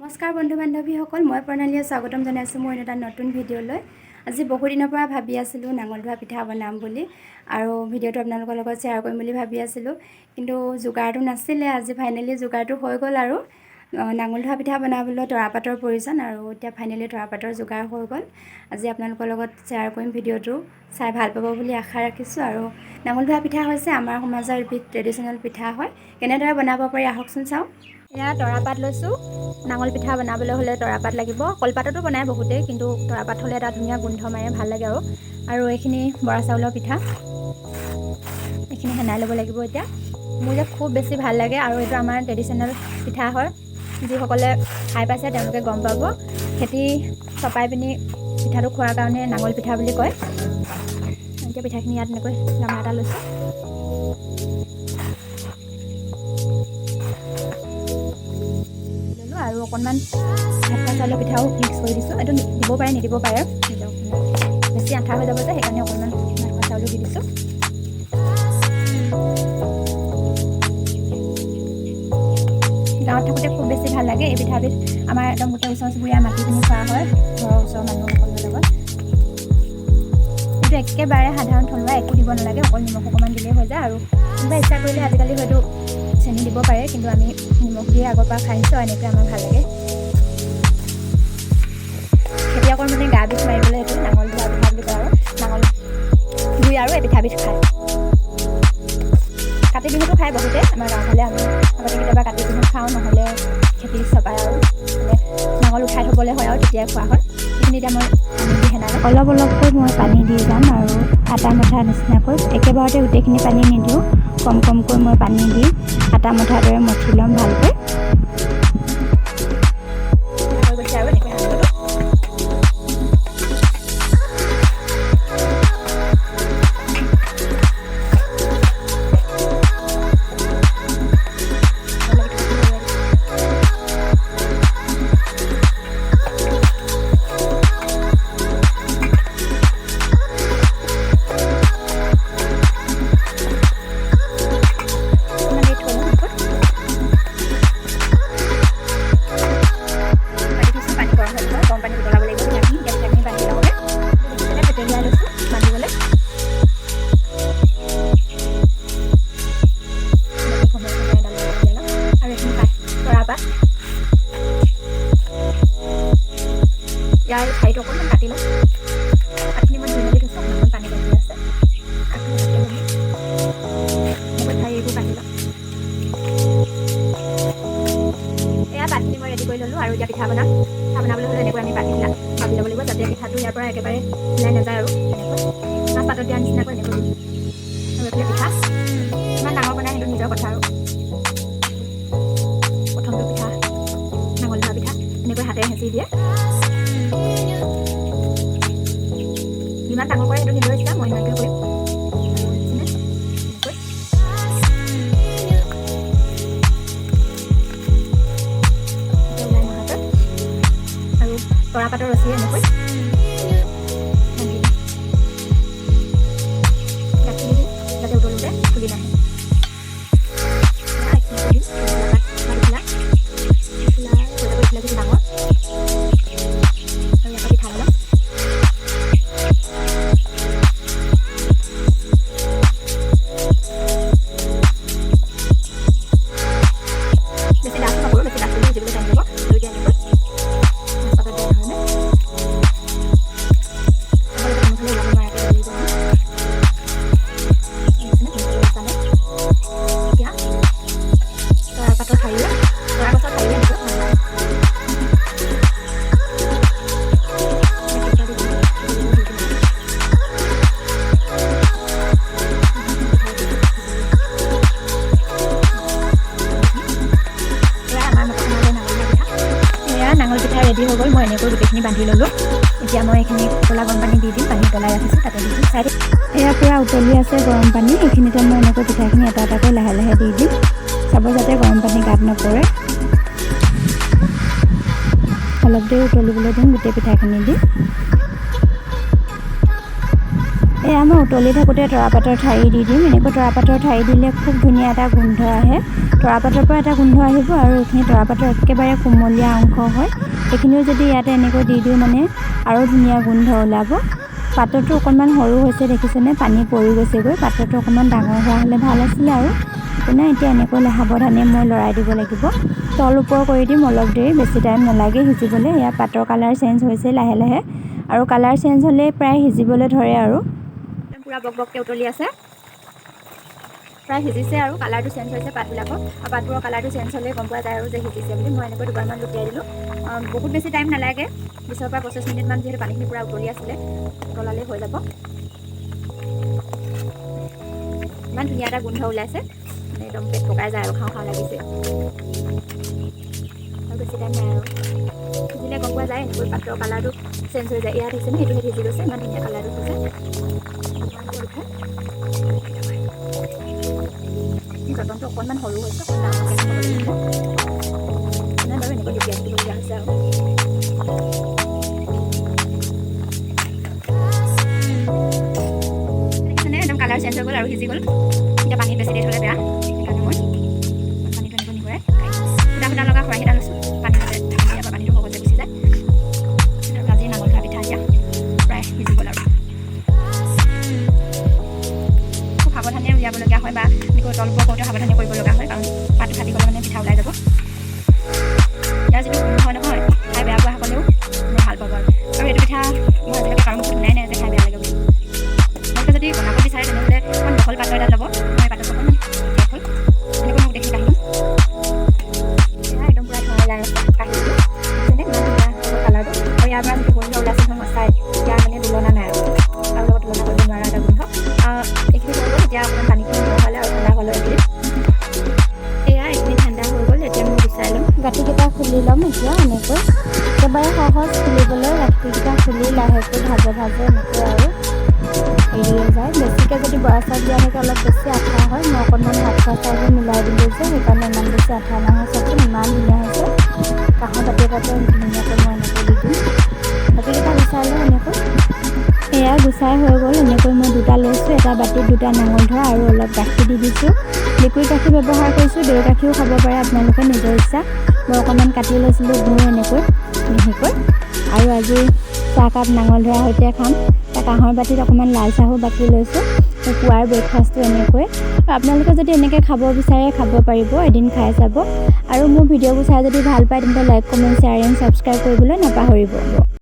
নমস্কাৰ বন্ধু বান্ধৱীসকল, মই প্ৰণালীয়ে স্বাগতম জনাইছোঁ মোৰ এটা নতুন ভিডিঅ'লৈ। আজি বহু দিনৰ পৰা ভাবি আছিলোঁ নাঙল ধোৱা পিঠা বনাম বুলি আৰু ভিডিঅ'টো আপোনালোকৰ লগত শ্বেয়াৰ কৰিম বুলি ভাবি আছিলোঁ, কিন্তু যোগাৰটো নাছিলে। আজি ফাইনেলি যোগাৰটো হৈ গ'ল আৰু নাঙল ধোৱা পিঠা বনাবলৈ তৰাপাতৰ প্ৰয়োজন আৰু এতিয়া ফাইনেলি তৰাপাতৰ যোগাৰ হৈ গ'ল। আজি আপোনালোকৰ লগত শ্বেয়াৰ কৰিম, ভিডিঅ'টো চাই ভাল পাব বুলি আশা ৰাখিছোঁ। আৰু নাঙল ধোৱা পিঠা হৈছে আমাৰ সমাজৰ এবিধ ট্ৰেডিশ্যনেল পিঠা হয়। কেনেদৰে বনাব পাৰি আহকচোন চাওঁ। এয়া তৰাপাত লৈছোঁ। নাঙল পিঠা বনাবলৈ হ'লে তৰাপাত লাগিব। কলপাততো বনায় বহুতেই, কিন্তু তৰাপাত হ'লে এটা ধুনীয়া গোন্ধ মাৰে, ভাল লাগে আৰু এইখিনি বৰা চাউলৰ পিঠা, এইখিনি সানাই ল'ব লাগিব। এতিয়া মোৰ যে খুব বেছি ভাল লাগে আৰু এইটো আমাৰ ট্ৰেডিশ্যনেল পিঠা হয়। যিসকলে খাই পাইছে তেওঁলোকে গম পাব। খেতি চপাই পিনি পিঠাটো খোৱাৰ কাৰণে নাঙল পিঠা বুলি কয়। এতিয়া পিঠাখিনি ইয়াত এনেকৈ গামলা এটা লৈছোঁ। আৰু অকণমান ভাত চাউলৰ পিঠাও মিক্স কৰি দিছোঁ। এইটো দিব পাৰে নিদিব পাৰে, বেছি আঠা হৈ যাব যে সেইকাৰণে অকণমান ভাত চাউলো দি দিছোঁ। গাঁৱত থাকোঁতে খুব বেছি ভাল লাগে এই পিঠাবিধ। আমাৰ একদম গোটেই ওচৰ চুবুৰীয়া মাতি পিনি খোৱা হয়, ঘৰৰ ওচৰৰ মানুহসকলৰ লগত। এইটো একেবাৰে সাধাৰণ থলুৱা, একো দিব নালাগে, অকল নিমখ অকণমান দিলেই হৈ যায়। আৰু কোনোবা ইচ্ছা কৰিলে আজিকালি হয়তো চেনি দিব পাৰে, কিন্তু আমি নিমখ দিয়ে আগৰ পৰা খাই আহিছোঁ, এনেকৈ আমাৰ ভাল লাগে। খেতিয়কৰ মানে গা বিষ মাৰিবলৈ এইটো নাঙল ধোৱা পিঠা বুলি কয় আৰু নাঙল ধুই আৰু এই পিঠাবিধ খায়। কাতি বিহুটো খায় বহুতে আমাৰ গাঁৱৰফালে। আমি আগতে কেতিয়াবা কাতি বিহুত খাওঁ, নহ'লে খেতি চপাই আৰু মানে নাঙল উঠাই থ'বলৈ হয় আৰু তেতিয়াই খোৱা হয়। সেইখিনি এতিয়া মই পানী দি সেনাই অলপ অলপকৈ মই পানী দি যাম আৰু আটা মঠা নিচিনাকৈ। একেবাৰতে গোটেইখিনি পানী নিদিওঁ, কম কমকৈ মই পানী দি আটা মঠাৰ দৰে মঠি ল'ম ভালকৈ। হৈ গৈছে আৰু এনেকৈ ইয়াৰ ঠাইটো অকণমান কাটি লওঁ। কাটি মই ধুই মেলি থৈছোঁ, অকণমান পানী লাগি আছে। ঠাই এইবোৰ কাটি লওঁ। এয়া পাতখিনি মই ৰেডি কৰি ল'লোঁ আৰু এতিয়া পিঠা বনাবলৈ হ'লে এনেকৈ আমি পাতবিলাক ভাবি ল'ব লাগিব, যাতে পিঠাটো ইয়াৰ পৰা একেবাৰে ওলাই নাযায়। আৰু এনেকৈ মাছ পাতত দিয়া নিচিনাকৈ এনেকৈ দিম। আৰু এইফালে পিঠা ইমান ডাঙৰ বনাই সেইটো নিজৰ কথা আৰু। প্ৰথমটো পিঠা নাঙল ধোৱা পিঠা এনেকৈ হাতেৰে হেঁচি দিয়ে। যিমান ডাঙৰ কৰে সেইটো নিজৰ ইচ্ছা, মই ইমানকৈ কৰিম। আৰু তৰাপাতৰ ৰছীৰে এনেকৈ গাঁঠি দিম, যাতে উতলোতে ফুলি নাহে। ডাঙৰ আৰু এটা পিঠা বনাম। নাঙল পিঠা ৰেডি হৈ গ'ল। মই এনেকৈ গোটেইখিনি বান্ধি ল'লোঁ। এতিয়া মই এইখিনি উতলা গৰম পানী দি দিম, পানী উতলাই ৰাখিছোঁ, তাতে দি দিম। চাই দিম, এয়া পূৰা উতলি আছে গৰম পানী। এইখিনিতে মই এনেকৈ পিঠাখিনি এটা এটাকৈ লাহে লাহে দি দিম, চাব যাতে গৰম পানী গাত নপৰে। অলপ দেৰি উতলিবলৈ দিম গোটেই পিঠাখিনি দি। এয়া মই উতলি থাকোঁতে তৰাপাতৰ ঠাৰি দি দিম। এনেকৈ তৰাপাতৰ ঠাৰি দিলে খুব ধুনীয়া এটা গোন্ধ আহে। তৰাপাতৰ পৰা এটা গোন্ধ আহিব আৰু এইখিনি তৰাপাতৰ একেবাৰে কোমলীয়া অংশ হয়, সেইখিনিও যদি ইয়াতে এনেকৈ দি দিওঁ মানে আৰু ধুনীয়া গোন্ধ ওলাব। পাতৰটো অকণমান সৰু হৈছে দেখিছেনে, পানী পৰি গৈছেগৈ। পাতৰটো অকণমান ডাঙৰ হোৱা হ'লে ভাল আছিলে আৰু একো নাই। এতিয়া এনেকৈ সাৱধানে মই লৰাই দিব লাগিব। তল ওপৰ কৰি দিম অলপ দেৰি, বেছি টাইম নালাগে সিজিবলৈ। এয়া পাতৰ কালাৰ চেঞ্জ হৈছে লাহে লাহে, আৰু কালাৰ চেঞ্জ হ'লেই প্ৰায় সিজিবলৈ ধৰে আৰু পূৰা বকবককৈ উতলি আছে, প্ৰায় সিজিছে আৰু কালাৰটো চেঞ্জ হৈছে পাতবিলাকৰ। আৰু পাতবোৰৰ কালাৰটো চেঞ্জ হ'লেই গম পোৱা যায় আৰু যে সিজিছে বুলি। মই এনেকৈ দুবাৰমান লুটিয়াই দিলোঁ। বহুত বেছি টাইম নালাগে, 20 পৰা 25 মিনিটমান, যিহেতু পানীখিনি পূৰা উতলি আছিলে, উতলালেই হৈ যাব। ইমান ধুনীয়া এটা গোন্ধ ওলাইছে, মানে একদম পেট পকাই যায় আৰু খাওঁ খাওঁ লাগিছে। আৰু বেছি টাইম নাই আৰু সিজিলে গম পোৱা যায়, এনেকৈ পাতৰ কালাৰটো চেঞ্জ হৈ যায়। ইয়াত দেখিছেনে, সেইটোহে সিজি গৈছে, ইমান ধুনীয়া কালাৰটো হৈছে। যতনটো অকণমান সৰু হৈছে, অকণমান ডাঙৰকৈ খাব লাগিব। মানে বাৰু এনেকৈ লুটিয়াই দিবলগীয়া হৈছে আৰু দেখিছেনে, একদম কালাৰ চেঞ্জ হৈ গ'ল আৰু সিজি গ'ল। এতিয়া পানীত বেছি দেৰি থ'লে বেয়া, সেইকাৰণে মই পানীটো এনেকৈ নিবৰে ফুটা ফুটা লগা খৰাহি এটা লৈছোঁ। পানী যাতে ইয়াৰ পৰা পানীটো সহজে গুচি যায়। আৰু আজি নাঙল ধোৱা পিঠা এতিয়া প্ৰায় সিজি গ'ল আৰু খুব সাৱধানে উলিয়াবলগীয়া হয়, বা এনেকৈ তল ওপৰ কৰোঁতে সাৱধানে কৰিব লগা হয়, কাৰণ পাতটো ফাটি গ'লে মানে পিঠা ওলাই যাব। ইয়াৰ যিটো গোন্ধ নহয়, খাই বেয়া পোৱা সকলেও মানে ভাল পাব। আৰু এইটো পিঠা মই আজিলৈকে কাৰো মুখত শুনাই নাই যে খাই বেয়া লাগে বুলি। আপোনালোকে যদি বনাব বিচাৰে তেনেহ'লে অকণ বহল পাত্ৰ এটাত ল'ব। মই পাত্ৰটো অকণমান ঠেক হ'ল, এনেকৈ মোক দেখি কাঢ়িলোঁ। এয়া একদম পূৰা ধোঁৱা ওলাই কাঢ়িলোঁ, যেনে ইমান ধুনীয়া কালাৰটো। আৰু ইয়াৰ পৰা যিটো গোন্ধ ওলাইছে নহয় সঁচাই, ইয়াৰ মানে তুলনা নাই আৰু কাৰো লগত তুলনা কৰিব নোৱাৰা এটা গোন্ধ। এইখিনি হৈ গ'ল। এতিয়া অকণমান পানীখিনি গৰম হ'লে আৰু ঠাণ্ডা হ'লে এইখিনি এয়া এইখিনি ঠাণ্ডা হৈ গ'ল। এতিয়া মই গুচাই ল'ম, গাঁঠিকেইটা খুলি ল'ম। এতিয়া এনেকৈ একেবাৰে সহজ খুলিবলৈ, গাঁঠিকেইটা খুলি লাহেকৈ ভাজে ভাজে এনেকৈ আৰু এৰিয়ে যায়। বেছিকৈ যদি বৰা চাউল দিয়া থাকে অলপ বেছি আঠা হয়। মই অকণমান আঠা চাউলো মিলাই দিলোঁ যে, সেইকাৰণে ইমান বেছি আঠা নহয়। চাউলটো ইমান ধুনীয়া হৈছে। কাঁহৰ বাতি এটাতে ধুনীয়াকৈ মই এনেকৈ দি দিম। বাতিকেইটা গুচাই লওঁ এনেকৈ। এয়া গুচাই হৈ গ'ল। এনেকৈ মই দুটা লৈছোঁ, এটা বাতিত দুটা নাঙল ধোৱা আৰু অলপ গাখীৰ দি দিছোঁ। লিকুইড গাখীৰ ব্যৱহাৰ কৰিছোঁ, দৈ গাখীৰো খাব পাৰে আপোনালোকে নিজৰ ইচ্ছা। মই অকণমান কাটি লৈছিলোঁ গুড় এনেকৈ মিহিকৈ। আৰু আজি চাহকাপ নাঙল ধোৱাৰ সৈতে খাম। কাঁহৰ বাতিত অকণমান লাল চাহো বাকি লৈছোঁ। পুৱাৰ ব্ৰেকফাষ্টটো এনেকৈ। আপোনালোকে যদি এনেকৈ খাব বিচাৰে খাব পাৰিব, এদিন খাই চাব। আৰু মোৰ ভিডিঅ'বোৰ চাই যদি ভাল পায় তেন্তে like, comment, share and subscribe কৰিবলৈ নাপাহৰিব।